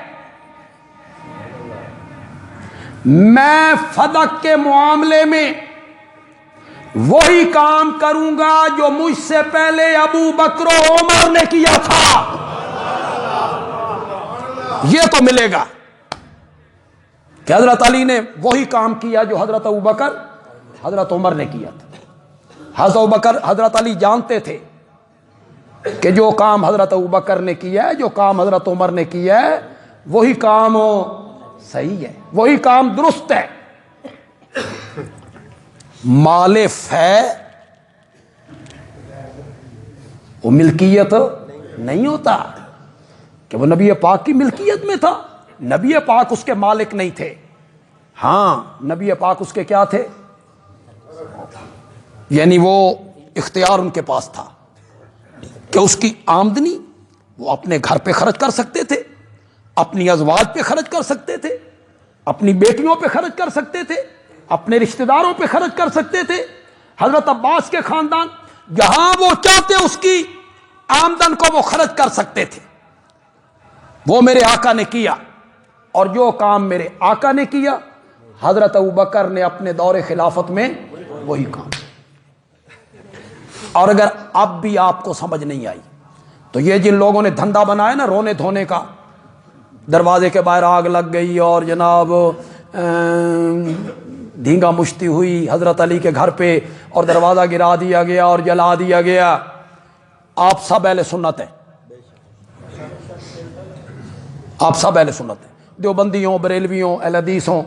S1: میں فدق کے معاملے میں وہی کام کروں گا جو مجھ سے پہلے ابو بکر و عمر نے کیا تھا، یہ تو ملے گا کہ حضرت علی نے وہی کام کیا جو حضرت ابو بکر حضرت عمر نے کیا تھا۔ حضرت ابو بکر حضرت علی جانتے تھے کہ جو کام حضرت ابو بکر نے کیا ہے، جو کام حضرت عمر نے کیا ہے، وہی کام صحیح ہے، وہی کام درست ہے۔ مال فے وہ ملکیت نہیں ہوتا کہ وہ نبی پاک کی ملکیت میں تھا، نبی پاک اس کے مالک نہیں تھے، ہاں نبی پاک اس کے کیا تھے، یعنی وہ اختیار ان کے پاس تھا کہ اس کی آمدنی وہ اپنے گھر پہ خرچ کر سکتے تھے، اپنی ازواج پہ خرچ کر سکتے تھے، اپنی بیٹیوں پہ خرچ کر سکتے تھے، اپنے رشتہ داروں پہ خرچ کر سکتے تھے۔ حضرت عباس کے خاندان جہاں وہ چاہتے اس کی آمدن کو وہ خرچ کر سکتے تھے، وہ میرے آقا نے کیا، اور جو کام میرے آقا نے کیا حضرت ابوبکر نے اپنے دور خلافت میں وہی کام۔ اور اگر اب بھی آپ کو سمجھ نہیں آئی تو یہ جن لوگوں نے دھندا بنایا نا رونے دھونے کا، دروازے کے باہر آگ لگ گئی اور جناب دھینگا مشتی ہوئی حضرت علی کے گھر پہ اور دروازہ گرا دیا گیا اور جلا دیا گیا. آپ سب اہل سنت ہیں, آپ سب اہل سنت ہیں, دیوبندیوں, بریلویوں, اہل حدیث ہوں.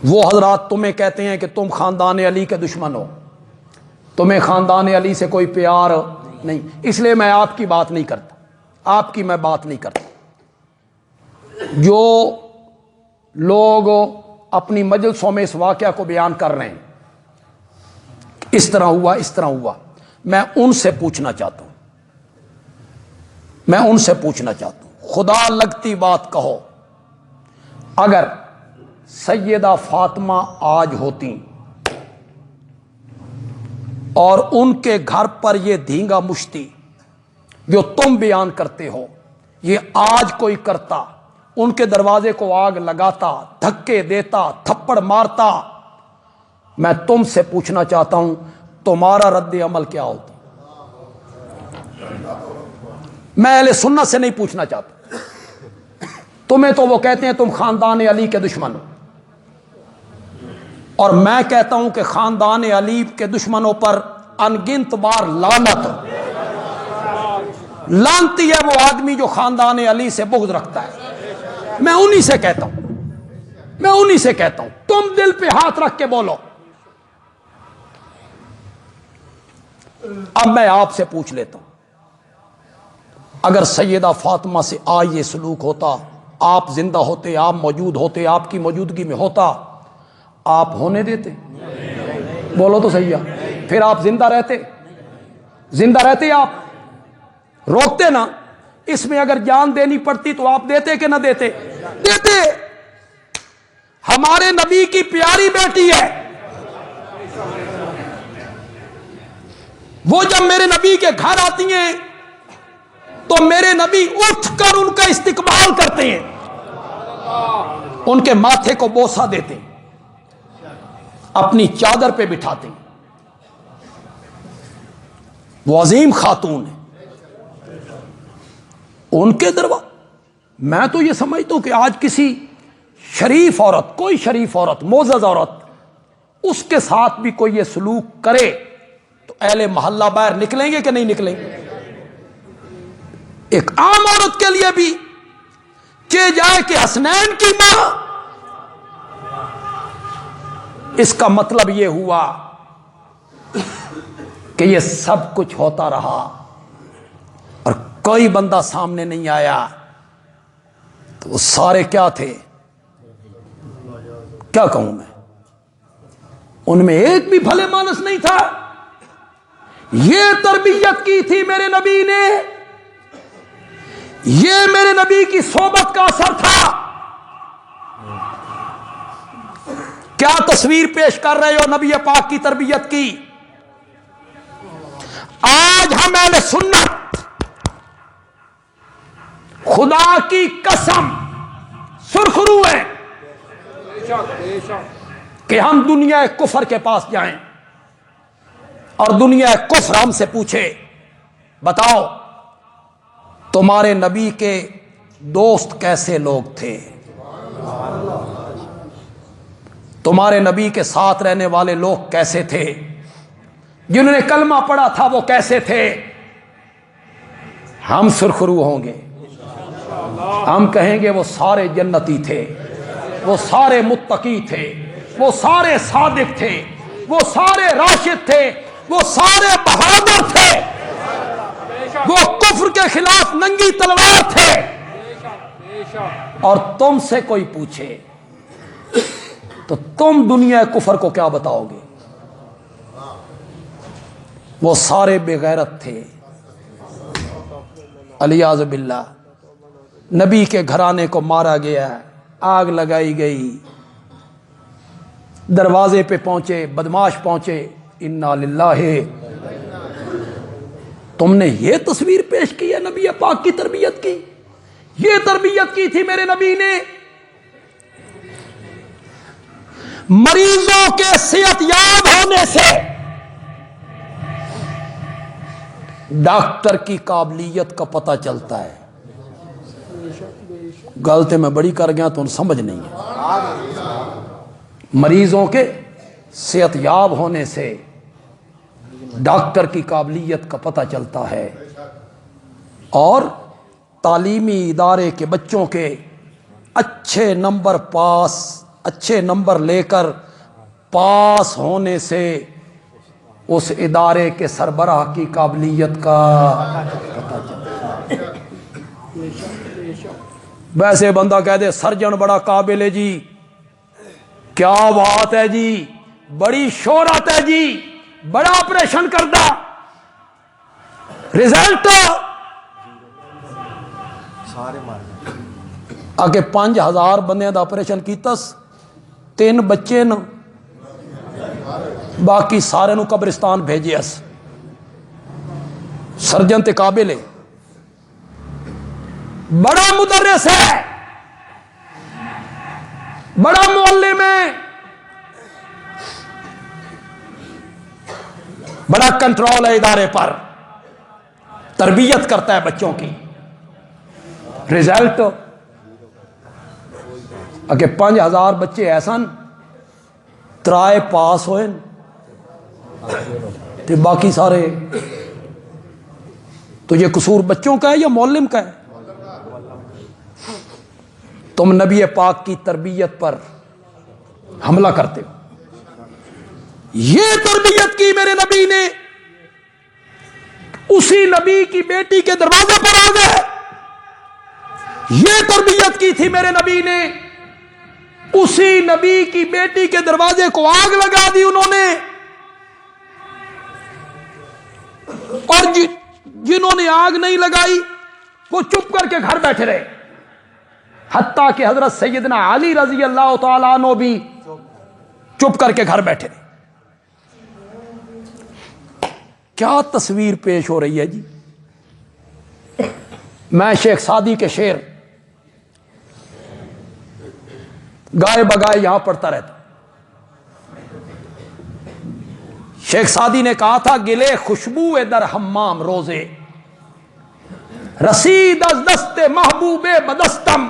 S1: وہ حضرات تمہیں کہتے ہیں کہ تم خاندان علی کے دشمن ہو, تمہیں خاندان علی سے کوئی پیار نہیں, اس لیے میں آپ کی بات نہیں کرتا, آپ کی میں بات نہیں کرتا. جو لوگ اپنی مجلسوں میں اس واقعہ کو بیان کر رہے ہیں اس طرح ہوا اس طرح ہوا, میں ان سے پوچھنا چاہتا ہوں, میں ان سے پوچھنا چاہتا ہوں, خدا لگتی بات کہو, اگر سیدہ فاطمہ آج ہوتی اور ان کے گھر پر یہ دھینگا مشتی جو تم بیان کرتے ہو یہ آج کوئی کرتا, ان کے دروازے کو آگ لگاتا, دھکے دیتا, تھپڑ مارتا, میں تم سے پوچھنا چاہتا ہوں تمہارا رد عمل کیا ہوتا؟ میں اہل سنت سے نہیں پوچھنا چاہتا. تمہیں تو وہ کہتے ہیں تم خاندان علی کے دشمن ہو, اور میں کہتا ہوں کہ خاندان علی کے دشمنوں پر انگنت بار لعنت ہو. لعنتی ہے وہ آدمی جو خاندان علی سے بغض رکھتا ہے. میں انہی سے کہتا ہوں, میں انہی سے کہتا ہوں, تم دل پہ ہاتھ رکھ کے بولو. اب میں آپ سے پوچھ لیتا ہوں, اگر سیدہ فاطمہ سے آج یہ سلوک ہوتا, آپ زندہ ہوتے, آپ موجود ہوتے, آپ کی موجودگی میں ہوتا, آپ ہونے دیتے؟ بولو تو صحیح ہے. پھر آپ زندہ رہتے؟ زندہ رہتے آپ؟ روکتے نا. اس میں اگر جان دینی پڑتی تو آپ دیتے کہ نہ دیتے؟ دیتے. ہمارے نبی کی پیاری بیٹی ہے, وہ جب میرے نبی کے گھر آتی ہیں تو میرے نبی اٹھ کر ان کا استقبال کرتے ہیں, ان کے ماتھے کو بوسہ دیتے ہیں, اپنی چادر پہ بٹھاتے ہیں. وہ عظیم خاتون ہے. ان کے دروازے, میں تو یہ سمجھتا ہوں کہ آج کسی شریف عورت, کوئی شریف عورت, معزز عورت, اس کے ساتھ بھی کوئی یہ سلوک کرے تو اہل محلہ باہر نکلیں گے کہ نہیں نکلیں گے؟ ایک عام عورت کے لیے بھی کہ جائے کہ حسنین کی ماں, اس کا مطلب یہ ہوا کہ یہ سب کچھ ہوتا رہا اور کوئی بندہ سامنے نہیں آیا, تو وہ سارے کیا تھے؟ کیا کہوں میں, ان میں ایک بھی بھلے مانس نہیں تھا. یہ تربیت کی تھی میرے نبی نے, یہ میرے نبی کی صحبت کا اثر تھا. کیا تصویر پیش کر رہے ہو نبی پاک کی تربیت کی؟ آج ہم اہل سنت خدا کی قسم سرخرو ہیں کہ ہم دنیا کفر کے پاس جائیں اور دنیا کفر ہم سے پوچھے بتاؤ تمہارے نبی کے دوست کیسے لوگ تھے, تمہارے نبی کے ساتھ رہنے والے لوگ کیسے تھے, جنہوں نے کلمہ پڑھا تھا وہ کیسے تھے؟ ہم سرخرو ہوں گے, ہم کہیں گے وہ سارے جنتی تھے, وہ سارے متقی تھے, وہ سارے صادق تھے, وہ سارے راشد تھے, وہ سارے بہادر تھے, وہ کفر کے خلاف ننگی تلوار تھے. اور تم سے کوئی پوچھے تو تم دنیا کفر کو کیا بتاؤ گے؟ وہ سارے بے غیرت تھے. علیاذ باللہ. نبی کے گھرانے کو مارا گیا, آگ لگائی گئی, دروازے پہ پہنچے بدماش پہنچے. انا للہ. تم نے یہ تصویر پیش کی ہے نبی پاک کی تربیت کی؟ یہ تربیت کی تھی میرے نبی نے. مریضوں کے صحت یاب ہونے سے ڈاکٹر کی قابلیت کا پتہ چلتا ہے. غلطی میں بڑی کر گیا تو سمجھ نہیں ہے. مریضوں کے صحت یاب ہونے سے ڈاکٹر کی قابلیت کا پتہ چلتا ہے، اور تعلیمی ادارے کے بچوں کے اچھے نمبر لے کر پاس ہونے سے اس ادارے کے سربراہ کی قابلیت کا پتہ چلتا ہے. ویسے بندہ کہہ دے سرجن بڑا قابل ہے جی، کیا بات ہے جی، بڑی شہرت ہے جی، بڑا آپریشن کردہ، رزلٹ آگے 5000 بندے دا آپریشن کیتس، 3 بچے نا، باقی سارے نو قبرستان بھیجے اس. سرجن تے قابل ہے، بڑا مدرس ہے، بڑا معلم ہے، بڑا کنٹرول ہے ادارے پر، تربیت کرتا ہے بچوں کی. رزلٹ اگے 5000 بچے ایسن 3 پاس ہوئے تے باقی سارے. تو یہ قصور بچوں کا ہے یا معلم کا ہے؟ تم نبی پاک کی تربیت پر حملہ کرتے ہو. یہ تربیت کی میرے نبی نے، اسی نبی کی بیٹی کے دروازے پر آ گئے. یہ تربیت کی تھی میرے نبی نے، اسی نبی کی بیٹی کے دروازے کو آگ لگا دی انہوں نے. اور جنہوں نے آگ نہیں لگائی وہ چپ کر کے گھر بیٹھے رہے، حتیٰ کہ حضرت سیدنا علی رضی اللہ تعالیٰ عنہ بھی چپ کر کے گھر بیٹھے رہے. کیا تصویر پیش ہو رہی ہے جی. میں شیخ سعدی کے شعر گائے بگائے یہاں پڑھتا رہتا. شیخ سعدی نے کہا تھا گلے خوشبو در حمام روزے، رسید از دست محبوب بدستم،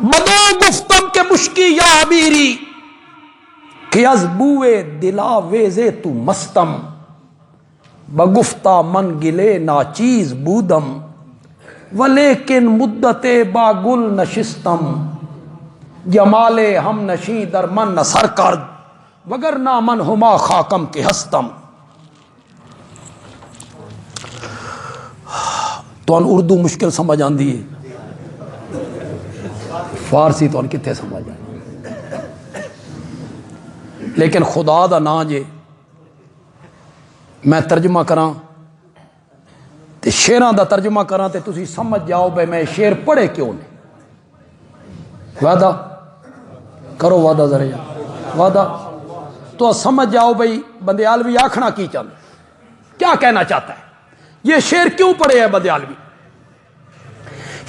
S1: بدو گفتم کے مشکی یا عبیری، کہ از بوئے دلا ویزے تو مستم، بگفتہ من گلے ناچیز بودم، ولیکن مدت با گل نشستم، جمال ہم نشیں در من نثر کرد، وگرنہ من ہما خاکم کے ہستم. تو ان اردو مشکل سمجھ آندی ہے، فارسی تو ان کتنے سمجھ آئی. لیکن خدا دا نا جے میں ترجمہ کراں تے شیراں دا ترجمہ کراں تے تسی سمجھ جاؤ بھائی میں شیر پڑھے کیوں نہیں. وعدہ کرو، وعدہ ذرا وعدہ تو سمجھ جاؤ بھائی بندیالوی آکھنا کی چاہتا، کیا کہنا چاہتا ہے، یہ شعر کیوں پڑھے ہے بندیالوی.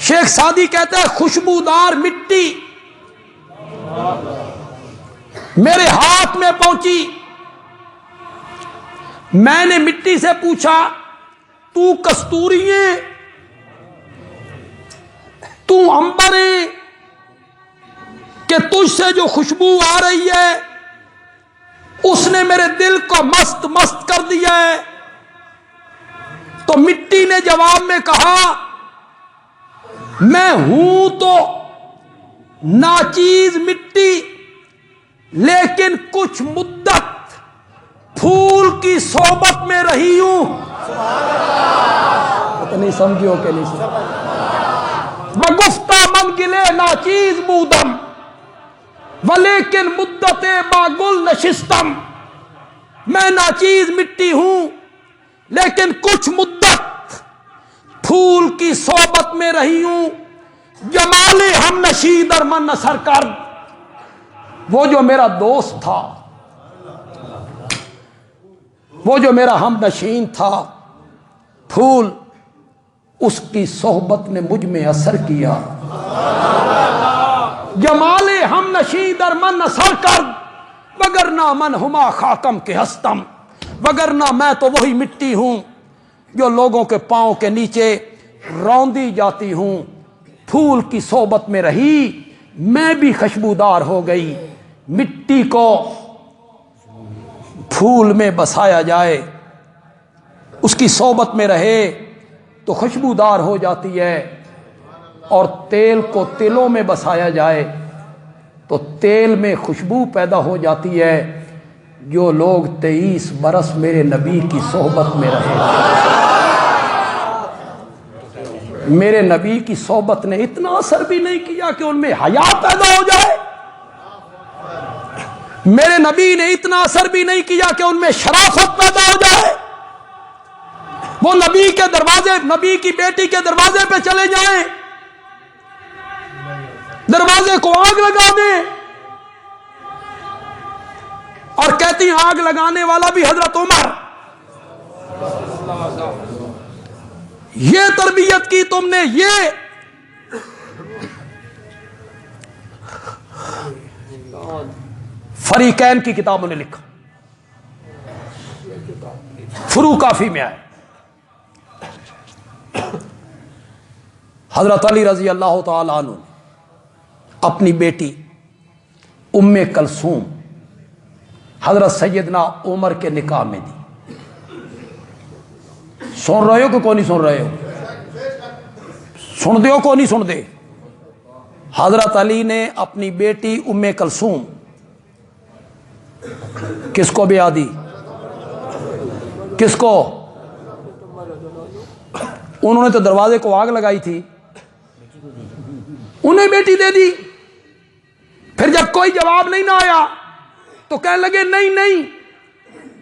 S1: شیخ سعدی کہتا ہے خوشبودار مٹی میرے ہاتھ میں پہنچی، میں نے مٹی سے پوچھا تو کستوری ہے، تو عنبر ہے، کہ تجھ سے جو خوشبو آ رہی ہے اس نے میرے دل کو مست مست کر دیا ہے. تو مٹی نے جواب میں کہا میں ہوں تو ناچیز مٹی، لیکن کچھ مدت پھول کی صحبت میں رہی ہوں. پتہ نہیں سمجھو کہ نہیں سمجھو. بگفتہ من گلے ناچیز بودم، ولیکن مدت با گل نشستم، میں ناچیز مٹی ہوں لیکن کچھ مدت پھول کی صحبت میں رہی ہوں. جمال ہم نشیں در من نثر کر، وہ جو میرا دوست تھا، وہ جو میرا ہم نشین تھا پھول، اس کی صحبت نے مجھ میں اثر کیا. جمال ہم نشیں در من نثر کر، وگرنہ من ہما خاکم کے ہستم، وگرنہ میں تو وہی مٹی ہوں جو لوگوں کے پاؤں کے نیچے روندی جاتی ہوں، پھول کی صحبت میں رہی میں بھی خوشبودار ہو گئی. مٹی کو پھول میں بسایا جائے، اس کی صحبت میں رہے تو خوشبودار ہو جاتی ہے، اور تیل کو تلوں میں بسایا جائے تو تیل میں خوشبو پیدا ہو جاتی ہے. جو لوگ 23 برس میرے نبی کی صحبت میں رہے، میرے نبی کی صحبت نے اتنا اثر بھی نہیں کیا کہ ان میں حیا پیدا ہو جائے، میرے نبی نے اتنا اثر بھی نہیں کیا کہ ان میں شرافت پیدا ہو جائے. وہ نبی کے دروازے، نبی کی بیٹی کے دروازے پہ چلے جائیں، دروازے کو آگ لگا دیں، اور کہتی ہیں آگ لگانے والا بھی حضرت عمر. یہ تربیت کی تم نے، یہ فریقین کی کتابوں نے لکھا، فروع کافی میں آئے. حضرت علی رضی اللہ تعالی عنہ نے اپنی بیٹی ام کلثوم حضرت سیدنا عمر کے نکاح میں دی. سن رہے ہو کہ کون نہیں سن رہے ہو؟ سن دے ہو کو نہیں سن دے؟ حضرت علی نے اپنی بیٹی ام کلثوم کس کو بیاہ دی؟ کس کو؟ انہوں نے تو دروازے کو آگ لگائی تھی، انہیں بیٹی دے دی. پھر جب کوئی جواب نہیں نہ آیا تو کہنے لگے نہیں نہیں،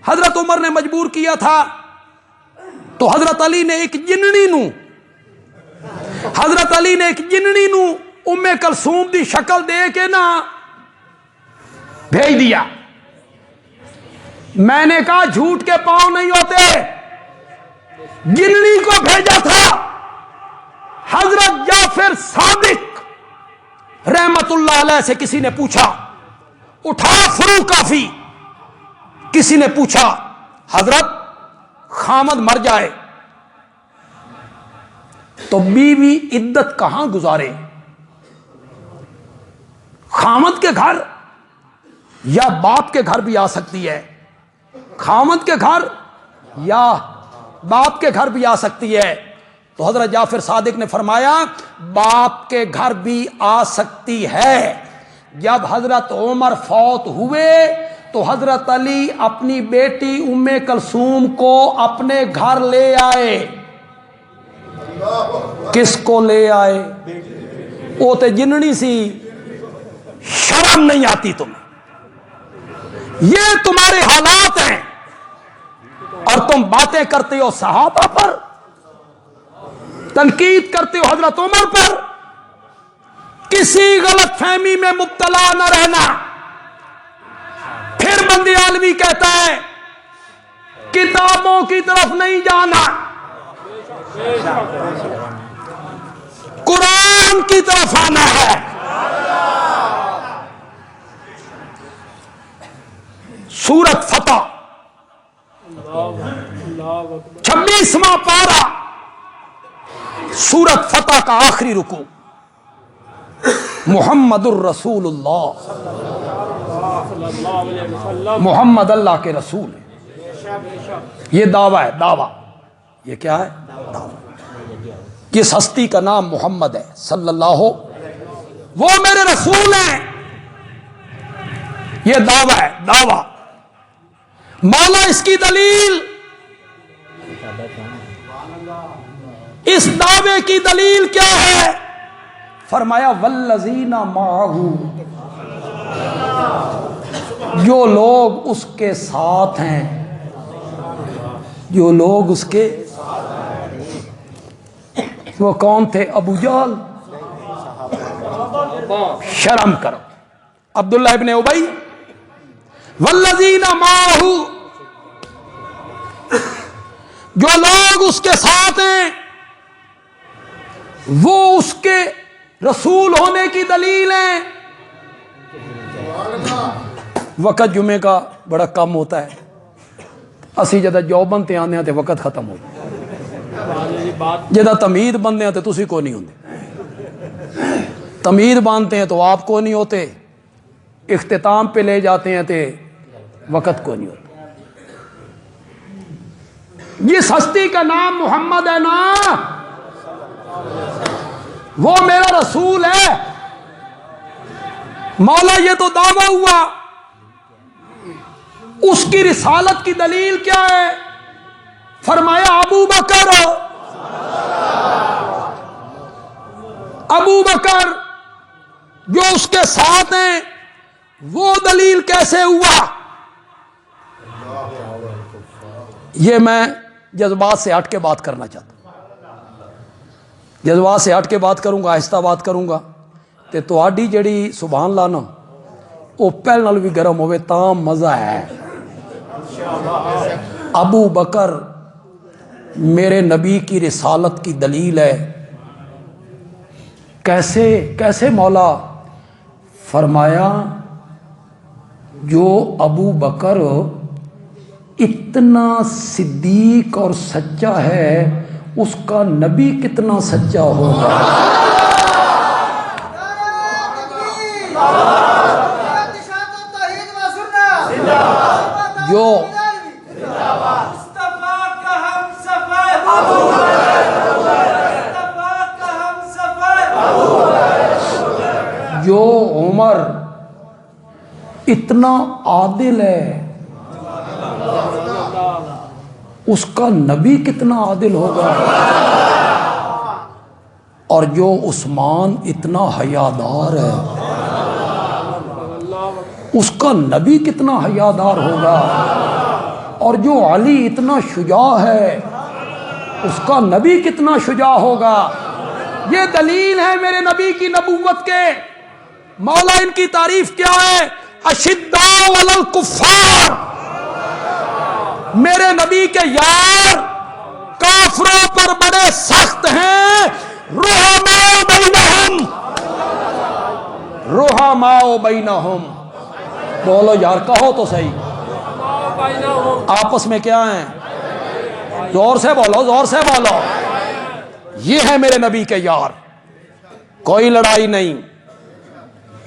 S1: حضرت عمر نے مجبور کیا تھا. تو حضرت علی نے ایک جننی نو، حضرت علی نے ایک جننی نو ام کلثوم دی شکل دے کے نا بھیج دیا. میں نے کہا جھوٹ کے پاؤں نہیں ہوتے، جننی کو بھیجا تھا. حضرت جعفر صادق رحمت اللہ علیہ سے کسی نے پوچھا، اٹھا فروع کافی، کسی نے پوچھا حضرت خامد مر جائے تو بیوی عدت کہاں گزارے؟ خامد کے گھر یا باپ کے گھر بھی آ سکتی ہے، خامد کے گھر یا باپ کے گھر بھی آ سکتی ہے. تو حضرت جعفر صادق نے فرمایا باپ کے گھر بھی آ سکتی ہے. جب حضرت عمر فوت ہوئے تو حضرت علی اپنی بیٹی ام کلثوم کو اپنے گھر لے آئے. کس کو لے آئے؟ وہ تے جننی سی. شرم نہیں آتی تمہیں؟ یہ تمہارے حالات ہیں اور تم باتیں کرتے ہو صحابہ پر، تنقید کرتے ہو حضرت عمر پر. کسی غلط فہمی میں مبتلا نہ رہنا. پھر بندی عالمی کہتا ہے کتابوں کی طرف نہیں جانا، قرآن کی طرف آنا ہے. سورت فتح 26واں پارہ، سورت فتح کا آخری رکوع. محمد الرسول اللہ، محمد اللہ کے رسول ہے. یہ دعویٰ ہے، دعویٰ. یہ کیا ہے؟ دعویٰ. کس ہستی کا نام محمد ہے صلی اللہ، وہ میرے رسول ہیں. یہ دعویٰ ہے، دعویٰ. مولا اس کی دلیل، اس دعوے کی دلیل کیا ہے؟ فرمایا والذین معہ، جو لوگ اس کے ساتھ ہیں، جو لوگ اس کے، وہ کون تھے؟ ابو جہل. شرم کرو. عبداللہ ابن ابی، والذین معہ، جو لوگ اس کے ساتھ ہیں وہ اس کے رسول ہونے کی دلیل ہیں. وقت جمعے کا بڑا کم ہوتا ہے، اسی جدہ جوبن تے آنے تے وقت ختم ہوتا ہے، جدہ تمہید بندے ہیں تے تسی کو نہیں ہوندے. تمید باندھتے ہیں تو آپ کو نہیں ہوتے، اختتام پہ لے جاتے ہیں تو وقت کو نہیں ہوتا۔ جس ہستی کا نام محمد ہے نا، وہ میرا رسول ہے۔ مولا یہ تو دعویٰ ہوا، اس کی رسالت کی دلیل کیا ہے؟ فرمایا ابو بکر جو اس کے ساتھ ہیں، وہ دلیل کیسے ہوا؟ یہ میں جذبات سے ہٹ کے بات کرنا چاہتا ہوں، جذبات سے ہٹ کے بات کروں گا، آہستہ بات کروں گا تے تہاڈی جڑی سبحان اللہ نا وہ پہلے نال بھی گرم ہوئے تاں مزہ ہے۔ ابو بکر میرے نبی کی رسالت کی دلیل ہے۔ کیسے مولا؟ فرمایا جو ابو بکر اتنا صدیق اور سچا ہے، اس کا نبی کتنا سچا ہوگا؟ جو عمر اتنا عادل ہے، اس کا نبی کتنا عادل ہوگا؟ اور جو عثمان اتنا حیادار ہے، اس کا نبی کتنا حیادار ہوگا؟ اور جو علی اتنا شجاع ہے، اس کا نبی کتنا شجاع ہوگا؟ یہ دلیل ہے میرے نبی کی نبوت کے۔ مولا ان کی تعریف کیا ہے؟ اشداء علی الکفار، میرے نبی کے یار کافروں پر بڑے سخت ہیں، رحماء بینہم، رحماء بینہم، بولو یار، کہو تو صحیح، آپس میں کیا ہیں؟ زور سے بولو، زور سے بولو۔ یہ ہے میرے نبی کے یار، کوئی لڑائی نہیں،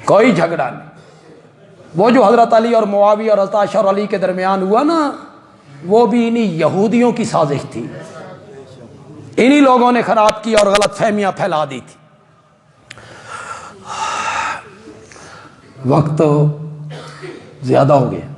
S1: کوئی جھگڑا نہیں۔ وہ جو حضرت علی اور معاویہ اور حضرت عائشہ اور علی کے درمیان ہوا نا، وہ بھی انہی یہودیوں کی سازش تھی، انہی لوگوں نے خراب کی اور غلط فہمیاں پھیلا دی تھی۔ وقت زیادہ ہو گیا۔